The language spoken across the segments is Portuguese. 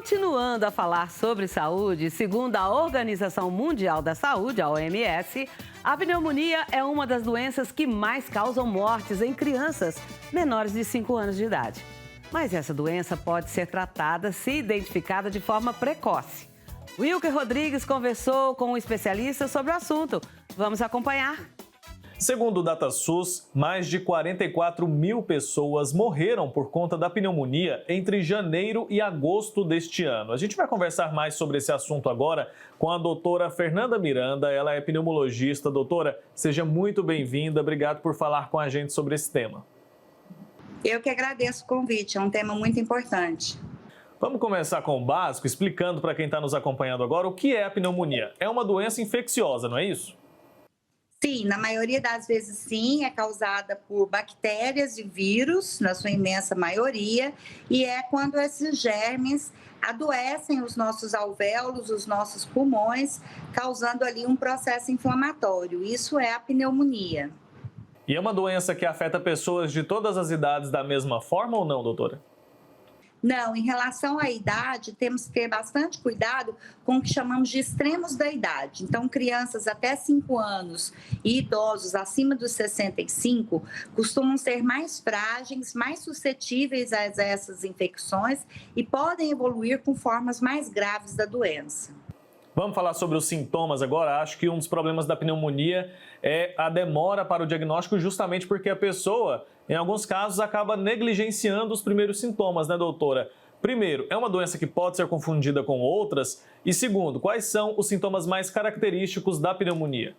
Continuando a falar sobre saúde, segundo a Organização Mundial da Saúde, a OMS, a pneumonia é uma das doenças que mais causam mortes em crianças menores de 5 anos de idade. Mas essa doença pode ser tratada se identificada de forma precoce. Wilker Rodrigues conversou com um especialista sobre o assunto. Vamos acompanhar. Segundo o DataSUS, mais de 44 mil pessoas morreram por conta da pneumonia entre janeiro e agosto deste ano. A gente vai conversar mais sobre esse assunto agora com a doutora Fernanda Miranda. Ela é pneumologista. Doutora, seja muito bem-vinda. Obrigado por falar com a gente sobre esse tema. Eu que agradeço o convite, é um tema muito importante. Vamos começar com o básico, explicando para quem está nos acompanhando agora o que é a pneumonia. É uma doença infecciosa, não é isso? Sim, na maioria das vezes sim, é causada por bactérias e vírus, na sua imensa maioria, e é quando esses germes adoecem os nossos alvéolos, os nossos pulmões, causando ali um processo inflamatório. Isso é a pneumonia. E é uma doença que afeta pessoas de todas as idades da mesma forma ou não, doutora? Não, em relação à idade, temos que ter bastante cuidado com o que chamamos de extremos da idade. Então, crianças até 5 anos e idosos acima dos 65 costumam ser mais frágeis, mais suscetíveis a essas infecções e podem evoluir com formas mais graves da doença. Vamos falar sobre os sintomas agora. Acho que um dos problemas da pneumonia é a demora para o diagnóstico, justamente porque a pessoa, em alguns casos, acaba negligenciando os primeiros sintomas, né, doutora? Primeiro, é uma doença que pode ser confundida com outras? E segundo, quais são os sintomas mais característicos da pneumonia?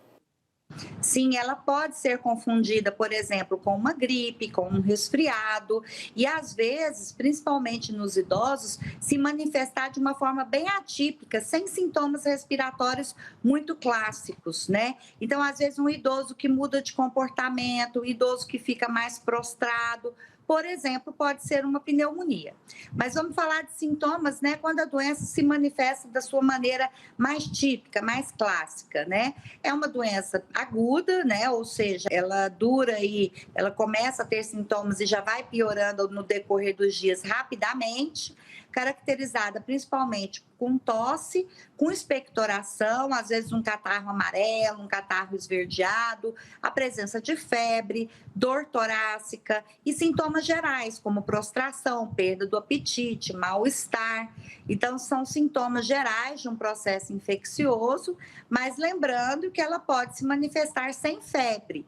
Sim, ela pode ser confundida, por exemplo, com uma gripe, com um resfriado e, às vezes, principalmente nos idosos, se manifestar de uma forma bem atípica, sem sintomas respiratórios muito clássicos, né? Então, às vezes, um idoso que muda de comportamento, um idoso que fica mais prostrado, por exemplo, pode ser uma pneumonia. Mas vamos falar de sintomas, né? Quando a doença se manifesta da sua maneira mais típica, mais clássica, né? É uma doença aguda, né? Ou seja, ela dura e ela começa a ter sintomas e já vai piorando no decorrer dos dias rapidamente, caracterizada principalmente com tosse, com expectoração, às vezes um catarro amarelo, um catarro esverdeado, a presença de febre, dor torácica e sintomas gerais, como prostração, perda do apetite, mal-estar. Então, são sintomas gerais de um processo infeccioso, mas lembrando que ela pode se manifestar sem febre.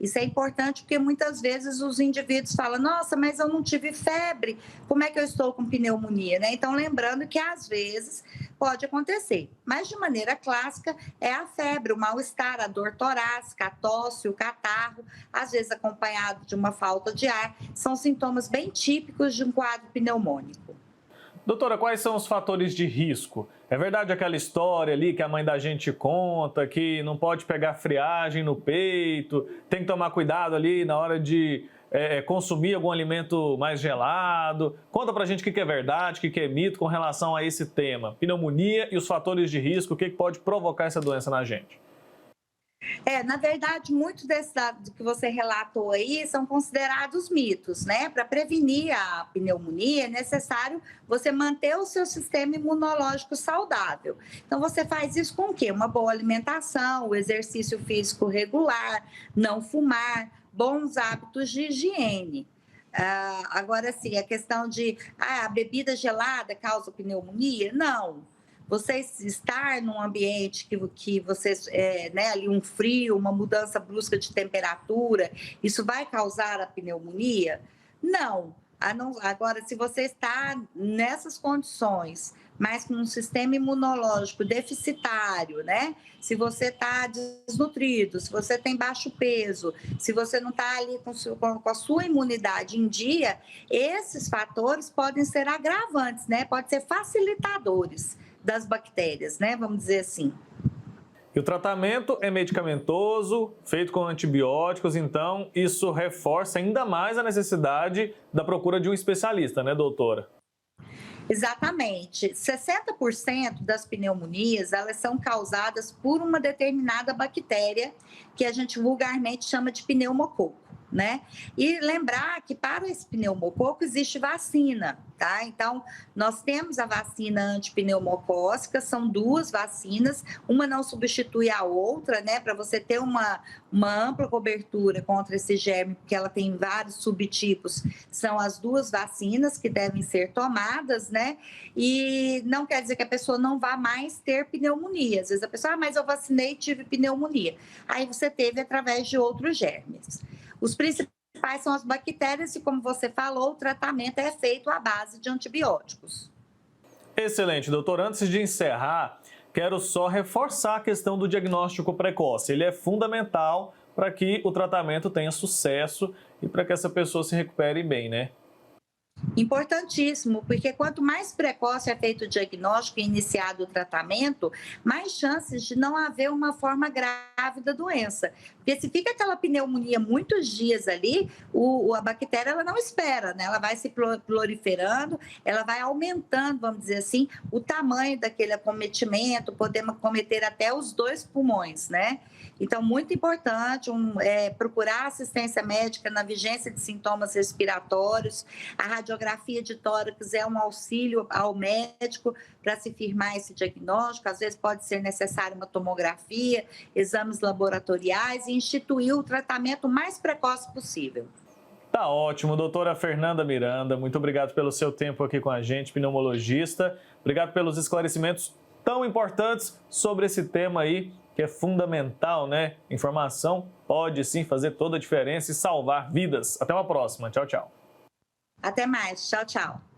Isso é importante porque muitas vezes os indivíduos falam, nossa, mas eu não tive febre, como é que eu estou com pneumonia, né? Então, lembrando que às vezes pode acontecer, mas de maneira clássica é a febre, o mal-estar, a dor torácica, a tosse, o catarro, às vezes acompanhado de uma falta de ar, são sintomas bem típicos de um quadro pneumônico. Doutora, quais são os fatores de risco? É verdade aquela história ali que a mãe da gente conta, que não pode pegar friagem no peito, tem que tomar cuidado ali na hora de consumir algum alimento mais gelado? Conta pra gente o que é verdade, o que é mito com relação a esse tema. Pneumonia e os fatores de risco, o que pode provocar essa doença na gente? Na verdade, muitos desses dados que você relatou aí são considerados mitos, né? Para prevenir a pneumonia é necessário você manter o seu sistema imunológico saudável. Então, você faz isso com o quê? Uma boa alimentação, o exercício físico regular, não fumar, bons hábitos de higiene. Agora, sim, a questão de a bebida gelada causa pneumonia? Não. Você estar num ambiente que você, né, ali um frio, uma mudança brusca de temperatura, isso vai causar a pneumonia? Não. Agora, se você está nessas condições, mas com um sistema imunológico deficitário, né? Se você está desnutrido, se você tem baixo peso, se você não está ali com a sua imunidade em dia, esses fatores podem ser agravantes, né? Podem ser facilitadores das bactérias, né? Vamos dizer assim. E o tratamento é medicamentoso, feito com antibióticos, então isso reforça ainda mais a necessidade da procura de um especialista, né, doutora? Exatamente. 60% das pneumonias, elas são causadas por uma determinada bactéria que a gente vulgarmente chama de pneumococo. né? E lembrar que para esse pneumococo existe vacina, tá? Então, nós temos a vacina antipneumocócica, são 2 vacinas, uma não substitui a outra, né? Para você ter uma ampla cobertura contra esse germe, porque ela tem vários subtipos, são as 2 vacinas que devem ser tomadas, né? E não quer dizer que a pessoa não vá mais ter pneumonia. Às vezes a pessoa, mas eu vacinei e tive pneumonia. Aí você teve através de outros germes. Os principais são as bactérias e, como você falou, o tratamento é feito à base de antibióticos. Excelente, doutor. Antes de encerrar, quero só reforçar a questão do diagnóstico precoce. Ele é fundamental para que o tratamento tenha sucesso e para que essa pessoa se recupere bem, né? Importantíssimo, porque quanto mais precoce é feito o diagnóstico e iniciado o tratamento, mais chances de não haver uma forma grave da doença. Porque se fica aquela pneumonia muitos dias ali, a bactéria ela não espera, né? Ela vai se proliferando, ela vai aumentando, vamos dizer assim, o tamanho daquele acometimento, podemos acometer até os 2 pulmões, né? Então, muito importante procurar assistência médica na vigência de sintomas respiratórios. A radiografia de tórax é um auxílio ao médico para se firmar esse diagnóstico. Às vezes pode ser necessária uma tomografia, exames laboratoriais e instituir o tratamento mais precoce possível. Tá ótimo, doutora Fernanda Miranda, muito obrigado pelo seu tempo aqui com a gente, pneumologista. Obrigado pelos esclarecimentos tão importantes sobre esse tema aí, que é fundamental, né? Informação pode sim fazer toda a diferença e salvar vidas. Até uma próxima. Tchau, tchau. Até mais. Tchau, tchau.